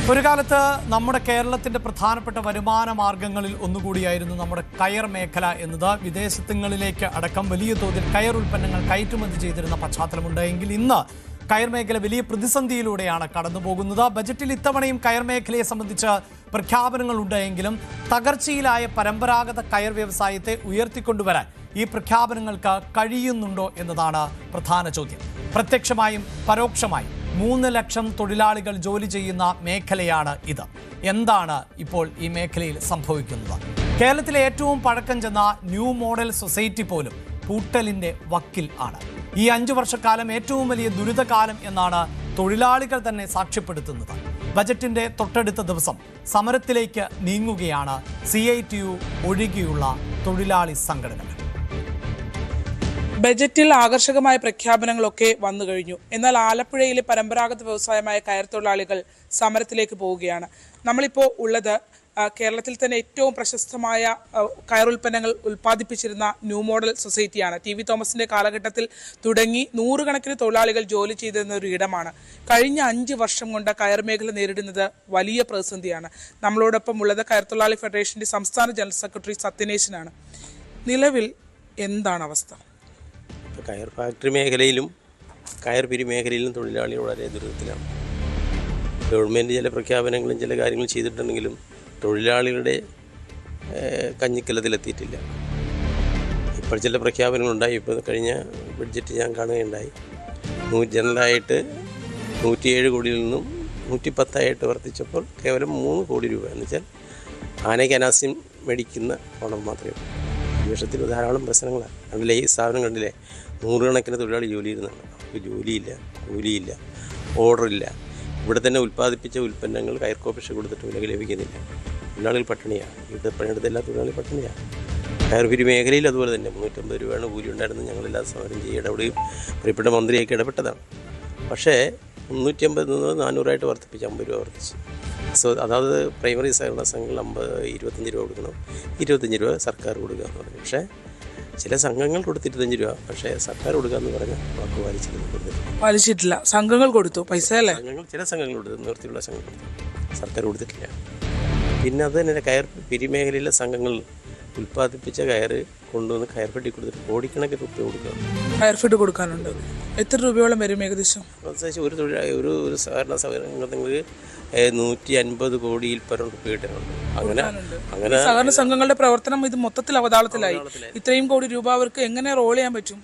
ഒരു കാലത്ത് നമ്മുടെ കേരളത്തിന്റെ പ്രധാനപ്പെട്ട വരുമാന മാർഗങ്ങളിൽ ഒന്നുകൂടിയായിരുന്നു നമ്മുടെ കയർ മേഖല എന്നത്. വിദേശങ്ങളിലേക്ക് അടക്കം വലിയ തോതിൽ കയർ ഉൽപ്പന്നങ്ങൾ കയറ്റുമതി ചെയ്തിരുന്ന പശ്ചാത്തലമുണ്ട്. എങ്കിൽ ഇന്ന് കയർ മേഖല വലിയ പ്രതിസന്ധിയിലൂടെയാണ് കടന്നുപോകുന്നത്. ബജറ്റിൽ ഇത്തവണയും കയർ മേഖലയെ സംബന്ധിച്ച് പ്രഖ്യാപനങ്ങൾ ഉണ്ടായെങ്കിലും തകർച്ചയിലായ പരമ്പരാഗത കയർ വ്യവസായത്തെ ഉയർത്തിക്കൊണ്ടുവരാൻ ഈ പ്രഖ്യാപനങ്ങൾക്ക് കഴിയുന്നുണ്ടോ എന്നതാണ് പ്രധാന ചോദ്യം. പ്രത്യക്ഷമായും പരോക്ഷമായും 3 ലക്ഷം തൊഴിലാളികൾ ജോലി ചെയ്യുന്ന മേഖലയാണ് ഇത്. എന്താണ് ഇപ്പോൾ ഈ മേഖലയിൽ സംഭവിക്കുന്നത്? കേരളത്തിലെ ഏറ്റവും പഴക്കം ചെന്ന ന്യൂ മോഡൽ സൊസൈറ്റി പോലും പൂട്ടലിന്റെ വക്കിൽ ആണ്. ഈ 5 വർഷക്കാലം ഏറ്റവും വലിയ ദുരിതകാലം എന്നാണ് തൊഴിലാളികൾ തന്നെ സാക്ഷ്യപ്പെടുത്തുന്നത്. ബജറ്റിന്റെ തൊട്ടടുത്ത ദിവസം സമരത്തിലേക്ക് നീങ്ങുകയാണ് CITU ഒഴികെയുള്ള തൊഴിലാളി സംഘടനകൾ. ബജറ്റിൽ ആകർഷകമായ പ്രഖ്യാപനങ്ങളൊക്കെ വന്നു കഴിഞ്ഞു. എന്നാൽ ആലപ്പുഴയിലെ പരമ്പരാഗത വ്യവസായമായ കയർ തൊഴിലാളികൾ സമരത്തിലേക്ക് പോവുകയാണ്. നമ്മളിപ്പോൾ ഉള്ളത് കേരളത്തിൽ തന്നെ ഏറ്റവും പ്രശസ്തമായ കയർ ഉൽപ്പന്നങ്ങൾ ഉൽപ്പാദിപ്പിച്ചിരുന്ന ന്യൂ മോഡൽ സൊസൈറ്റിയാണ്. TV തോമസിന്റെ കാലഘട്ടത്തിൽ തുടങ്ങി 100 കണക്കിന് തൊഴിലാളികൾ ജോലി ചെയ്തിരുന്ന ഒരു ഇടമാണ്. കഴിഞ്ഞ 5 വർഷം കൊണ്ട് കയർ മേഖല നേരിടുന്നത് വലിയ പ്രതിസന്ധിയാണ്. നമ്മളോടൊപ്പം ഉള്ളത് കയർ തൊഴിലാളി ഫെഡറേഷന്റെ സംസ്ഥാന ജനറൽ സെക്രട്ടറി സത്യനേശനാണ്. നിലവിൽ എന്താണ് അവസ്ഥ? കയർ ഫാക്ടറി മേഖലയിലും കയർ പിരി മേഖലയിലും തൊഴിലാളികൾ വളരെ ദുരിതത്തിലാണ്. ഗവൺമെൻറ് ചില പ്രഖ്യാപനങ്ങളും ചില കാര്യങ്ങളും ചെയ്തിട്ടുണ്ടെങ്കിലും തൊഴിലാളികളുടെ കഞ്ഞിക്കലത്തിലെത്തിയിട്ടില്ല. ഇപ്പോൾ ചില പ്രഖ്യാപനങ്ങളുണ്ടായി. ഇപ്പോൾ കഴിഞ്ഞ ബഡ്ജറ്റ് ഞാൻ കാണുകയുണ്ടായി. ജനറലായിട്ട് 107 കോടിയിൽ നിന്നും 110 വർദ്ധിച്ചപ്പോൾ കേവലം 3 കോടി രൂപ എന്ന് വെച്ചാൽ ആനയ്ക്ക് അനാസ്യം മേടിക്കുന്ന പണം മാത്രമേ ഉള്ളൂ. ഈ വർഷത്തിൽ ധാരാളം പ്രശ്നങ്ങളാണ്. കണ്ടില്ലേ, ഈ സ്ഥാപനം കണ്ടില്ലേ, 100 കണക്കിന് തൊഴിലാളി ജോലി ചെയ്യുന്നതാണ്. അവർക്ക് ജോലിയില്ല, കൂലിയില്ല, ഓർഡറില്ല. ഇവിടെ തന്നെ ഉൽപ്പാദിപ്പിച്ച ഉൽപ്പന്നങ്ങൾ കയർ കോർപ്പറേഷൻ കൊടുത്തിട്ട് വില ലഭിക്കുന്നില്ല. തൊഴിലാളികൾ പട്ടിണിയാണ്. ഇത് പണിയെടുത്ത എല്ലാ തൊഴിലാളി പട്ടിണിയാണ്. കയർ പിരി മേഖലയിൽ അതുപോലെ തന്നെ 350 രൂപയാണ് കൂലി ഉണ്ടായിരുന്നത്. ഞങ്ങളെല്ലാം സമരം ചെയ്യുക ഇടപെടുകയും പ്രിയപ്പെട്ട മന്ത്രിയൊക്കെ ഇടപെട്ടതാണ്. പക്ഷേ 350 നിന്ന് 400 വർദ്ധിപ്പിച്ച് 50 രൂപ വർദ്ധിച്ചു. അതായത് പ്രൈമറി സഹകരണ സംഘങ്ങൾ 25 രൂപ കൊടുക്കണം, 25 രൂപ സർക്കാർ കൊടുക്കുക എന്ന് പറഞ്ഞു. പക്ഷേ ചില സംഘങ്ങൾ കൊടുത്ത് 25 രൂപ, പക്ഷേ സർക്കാർ കൊടുക്കുക എന്ന് പറഞ്ഞാൽ വാക്ക് പാലിച്ചിട്ടില്ല. സംഘങ്ങൾ കൊടുത്തു പൈസ അല്ലേ? ചില സംഘങ്ങൾ കൊടുത്തു, നിവൃത്തിയുള്ള സംഘങ്ങൾ കൊടുത്തു, സർക്കാർ കൊടുത്തിട്ടില്ല. പിന്നെ അത് തന്നെ കയർ പിരിമേഖലയിലെ സംഘങ്ങൾ ഉൽപ്പാദിപ്പിച്ച കയർ കൊണ്ടുവന്ന് കയർ ഫെഡി കൊടുത്തിട്ട് കോടിക്കണക്കിന് രൂപ കൊടുക്കുക. കയർ ഫെഡ് കൊടുക്കാനുണ്ട്. എത്ര രൂപയോളം വരും ഏകദേശം? ഒരു സഹകരണ സംഘങ്ങൾക്ക് 150 കോടിയിൽ പരം രൂപ കിട്ടാനുണ്ട്. അങ്ങനെ സഹകരണ സംഘങ്ങളുടെ പ്രവർത്തനം ഇത് മൊത്തത്തിൽ അവതാളത്തിലായി. ഇത്രയും കോടി രൂപ അവർക്ക് എങ്ങനെ റോൾ ചെയ്യാൻ പറ്റും?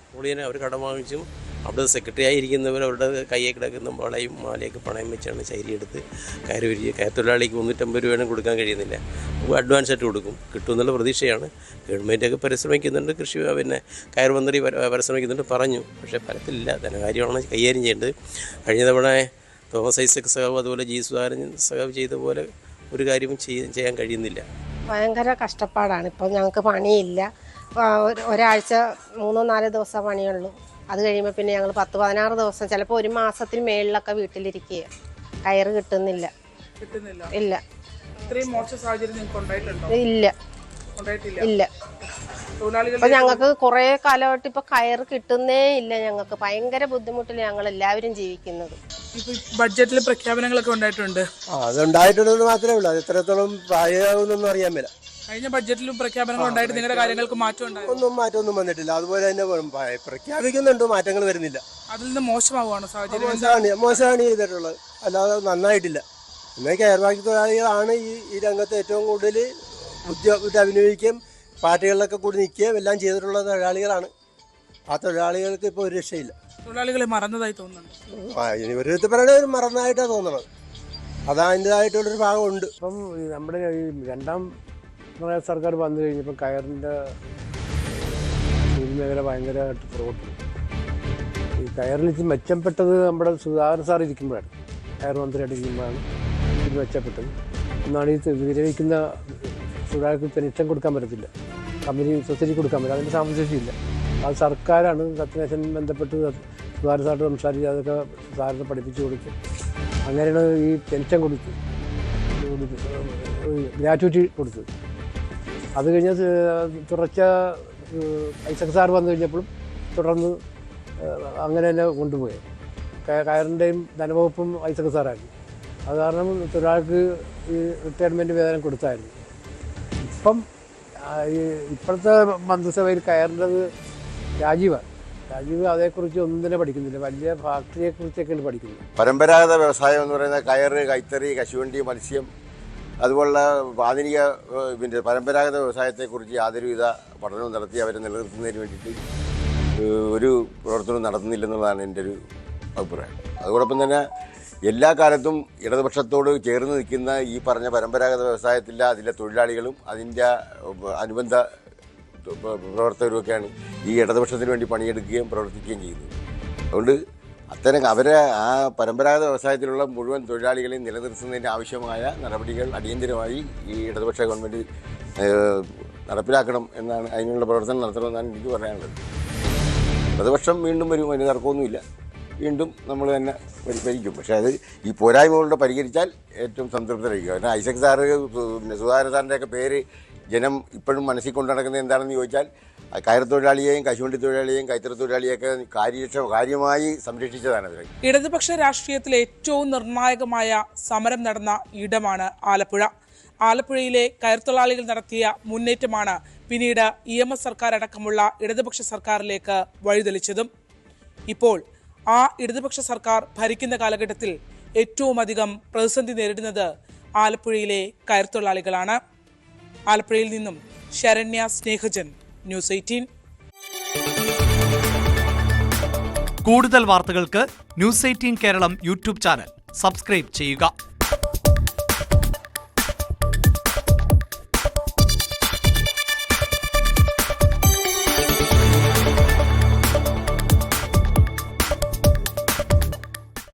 അവർ കടം വാങ്ങിച്ചും അവിടെ സെക്രട്ടറി ആയിരിക്കുന്നവർ അവരുടെ കയ്യെ കിടക്കുന്ന വളയും മാലയൊക്കെ പണയം വെച്ചാണ് ചൈരിയെടുത്ത് കയർ പിരിക്കുക. കയർ തൊഴിലാളിക്ക് 350 രൂപ കൊടുക്കാൻ കഴിയുന്നില്ല. അഡ്വാൻസ് ആയിട്ട് കൊടുക്കും, കിട്ടുമെന്നുള്ള പ്രതീക്ഷയാണ്. ഗവൺമെൻറ്റൊക്കെ പരിശ്രമിക്കുന്നുണ്ട്, പിന്നെ കയർ മന്ത്രി പരിശ്രമിക്കുന്നുണ്ട്, പറഞ്ഞു. പക്ഷേ ഫലത്തിലില്ല. ധനകാര്യമാണ് കൈകാര്യം ചെയ്യേണ്ടത്. കഴിഞ്ഞ തവണ തോമസ് ഐസക് സഖാവ് അതുപോലെ G. സുധാകരൻ സഖാവ് ചെയ്ത പോലെ ഒരു കാര്യവും ചെയ്യാൻ കഴിയുന്നില്ല. ഭയങ്കര കഷ്ടപ്പാടാണ്. ഇപ്പോൾ ഞങ്ങൾക്ക് പണിയില്ല. ഒരാഴ്ച 3-4 ദിവസം പണിയുള്ളൂ. അത് കഴിയുമ്പോൾ പിന്നെ ഞങ്ങൾ 10-16 ദിവസം, ചിലപ്പോൾ 1 മാസത്തിന് മേളിലൊക്കെ വീട്ടിലിരിക്കുക. കയറ് കിട്ടുന്നില്ല. ഇല്ല. ഇല്ല ഇല്ല. ഇപ്പൊ ഞങ്ങൾക്ക് കുറെ കാലമായിട്ട് ഇപ്പൊ കയറ് കിട്ടുന്നേ ഇല്ല. ഞങ്ങൾക്ക് ഭയങ്കര ബുദ്ധിമുട്ടിൽ ഞങ്ങൾ എല്ലാവരും ജീവിക്കുന്നത്. ബഡ്ജറ്റിൽ പ്രഖ്യാപനങ്ങളൊക്കെ ഉണ്ടായിട്ടുണ്ട്. അതുണ്ടായിട്ടുണ്ടെന്ന് മാത്രമേ ഉള്ളൂ. അത് എത്രത്തോളം പ്രായമാകുന്നൊന്നും അറിയാൻ മേല. കഴിഞ്ഞ ബഡ്ജറ്റിലും പ്രഖ്യാപനങ്ങൾ ഉണ്ടായിട്ട് നിങ്ങളുടെ കാര്യങ്ങൾക്ക് മാറ്റമൊന്നും വന്നിട്ടില്ല. അതുപോലെ തന്നെ പ്രഖ്യാപിക്കുന്നുണ്ട്, മാറ്റങ്ങൾ വരുന്നില്ല. അതിൽ നിന്ന് മോശമാവുകയാണ് സാഹചര്യം. മോശമാണ് ചെയ്തിട്ടുള്ളത്, അല്ലാതെ നന്നായിട്ടില്ല. എന്നാൽ കയർ ഫാക്ടറി തൊഴിലാളികളാണ് ഈ രംഗത്ത് ഏറ്റവും കൂടുതൽ അഭിനയിക്കുകയും പാർട്ടികളിലൊക്കെ കൂടി നിൽക്കുകയും എല്ലാം ചെയ്തിട്ടുള്ള തൊഴിലാളികളാണ്. ആ തൊഴിലാളികൾക്ക് ഇപ്പോൾ ഒരു രക്ഷയില്ല. തൊഴിലാളികളെ മറന്നതായി തോന്നുന്നുണ്ട്. ഇനി ഒരു വിധത്തിൽ പറയുന്നത് മറന്നതായിട്ടാണ് തോന്നുന്നത്. അത് അതിൻ്റെതായിട്ടുള്ളൊരു ഭാഗമുണ്ട്. ഇപ്പം നമ്മുടെ ഈ 2ാം സർക്കാർ വന്നു കഴിഞ്ഞപ്പോൾ കയറിൻ്റെ മേഖല ഭയങ്കരമായിട്ട് പുറകോട്ട്. ഈ കയറിൽ മെച്ചപ്പെട്ടത് നമ്മുടെ സുധാകരൻ സാർ ഇരിക്കുമ്പോഴാണ്, കയർ മന്ത്രിയായിട്ട് ഇരിക്കുമ്പോഴാണ് ഇത് മെച്ചപ്പെട്ടത്. എന്നാണ് ഈ വിരമിക്കുന്ന തൊഴിലാളികൾക്ക് പെൻഷൻ കൊടുക്കാൻ പറ്റത്തില്ല, കമ്പനി സൊസൈറ്റി കൊടുക്കാൻ പറ്റില്ല, അതിൻ്റെ സാമ്പത്തികശേഷിയില്ല. അത് സർക്കാരാണ് സത്യനേശൻ ബന്ധപ്പെട്ട് സുധാകരൻ സാറിന് സംസാരിച്ച് അതൊക്കെ സാറിനെ പഠിപ്പിച്ചു കൊടുത്ത് അങ്ങനെയാണ് ഈ പെൻഷൻ കൊടുത്ത് ഗ്രാറ്റുവിറ്റി കൊടുത്തത്. അത് കഴിഞ്ഞ് തുടർച്ച ഐസക് സാർ വന്നു കഴിഞ്ഞപ്പോഴും തുടർന്ന് അങ്ങനെ തന്നെ കൊണ്ടുപോയത്. കയറിൻ്റെയും ധനവകുപ്പും ഐസക് സാറായിരുന്നു. അത് കാരണം തൊഴിലാളിക്ക് ഈ റിട്ടയർമെൻറ്റ് വേതനം കൊടുത്തായിരുന്നു. ഇപ്പം ഇപ്പോഴത്തെ മന്ത്രിസഭയിൽ കയറേണ്ടത് രാജീവ് അതേക്കുറിച്ച് ഒന്നും തന്നെ പഠിക്കുന്നില്ല. വലിയ ഫാക്ടറിയെക്കുറിച്ചൊക്കെയാണ് പഠിക്കുന്നത്. പരമ്പരാഗത വ്യവസായം എന്ന് പറയുന്ന കയറ്, കൈത്തറി, കശുവണ്ടി, മത്സ്യം അതുപോലുള്ള ആധുനിക പരമ്പരാഗത വ്യവസായത്തെക്കുറിച്ച് യാതൊരുവിധ പഠനവും നടത്തി അവരെ നിലനിർത്തുന്നതിന് വേണ്ടിയിട്ട് ഒരു പ്രവർത്തനവും നടത്തുന്നില്ലെന്നുള്ളതാണ് എൻ്റെ ഒരു അഭിപ്രായം. അതോടൊപ്പം തന്നെ എല്ലാ കാലത്തും ഇടതുപക്ഷത്തോട് ചേർന്ന് നിൽക്കുന്ന ഈ പറഞ്ഞ പരമ്പരാഗത വ്യവസായത്തിലെ അതിലെ തൊഴിലാളികളും അതിൻ്റെ അനുബന്ധ പ്രവർത്തകരുമൊക്കെയാണ് ഈ ഇടതുപക്ഷത്തിന് വേണ്ടി പണിയെടുക്കുകയും പ്രവർത്തിക്കുകയും ചെയ്യുന്നത്. അതുകൊണ്ട് അത്തരം അവരെ ആ പരമ്പരാഗത വ്യവസായത്തിലുള്ള മുഴുവൻ തൊഴിലാളികളെയും നിലനിർത്തുന്നതിന് ആവശ്യമായ നടപടികൾ അടിയന്തരമായി ഈ ഇടതുപക്ഷ ഗവൺമെൻറ് നടപ്പിലാക്കണം എന്നാണ്, അതിനുള്ള പ്രവർത്തനം നടത്തണമെന്നാണ് എനിക്ക് പറയാനുള്ളത്. ഇടതുപക്ഷം വീണ്ടും വരും, അതിന് തർക്കമൊന്നുമില്ല. വീണ്ടും നമ്മൾ തന്നെ ഭരിക്കും. പക്ഷേ അത് ഈ പോരായ്മകളുടെ പരിഹരിച്ചാൽ ഏറ്റവും സംതൃപ്തരായിരിക്കും. കാരണം ഐസക് സാറ്, സുധാകരൻ സാറിൻ്റെയൊക്കെ പേര് ജനം ഇപ്പോഴും മനസ്സിൽ കൊണ്ടു നടക്കുന്നത് എന്താണെന്ന് ചോദിച്ചാൽ കയർ തൊഴിലാളിയെയും കശുവണ്ടി തൊഴിലാളിയെയും കൈത്തറി തൊഴിലാളിയൊക്കെ കാര്യമായി സംരക്ഷിച്ചതാണ് അവർ. ഇടതുപക്ഷ രാഷ്ട്രീയത്തിലെ ഏറ്റവും നിർണായകമായ സമരം നടന്ന ഇടമാണ് ആലപ്പുഴ. ആലപ്പുഴയിലെ കയർ തൊഴിലാളികൾ നടത്തിയ മുന്നേറ്റമാണ് പിന്നീട് EMS സർക്കാർ അടക്കമുള്ള ഇടതുപക്ഷ സർക്കാരിലേക്ക് വഴിതെളിച്ചതും. ഇപ്പോൾ ആ ഇടതുപക്ഷ സർക്കാർ ഭരിക്കുന്ന കാലഘട്ടത്തിൽ ഏറ്റവും അധികം പ്രതിസന്ധി നേരിടുന്നത് ആലപ്പുഴയിലെ കയർ തൊഴിലാളികളാണ്. ആലപ്പുഴയിൽ നിന്നും ശരണ്യ സ്നേഹജൻ, ന്യൂസ് 18. കൂടുതൽ വാർത്തകൾക്ക് News 18 Keralam YouTube channel subscribe ചെയ്യുക.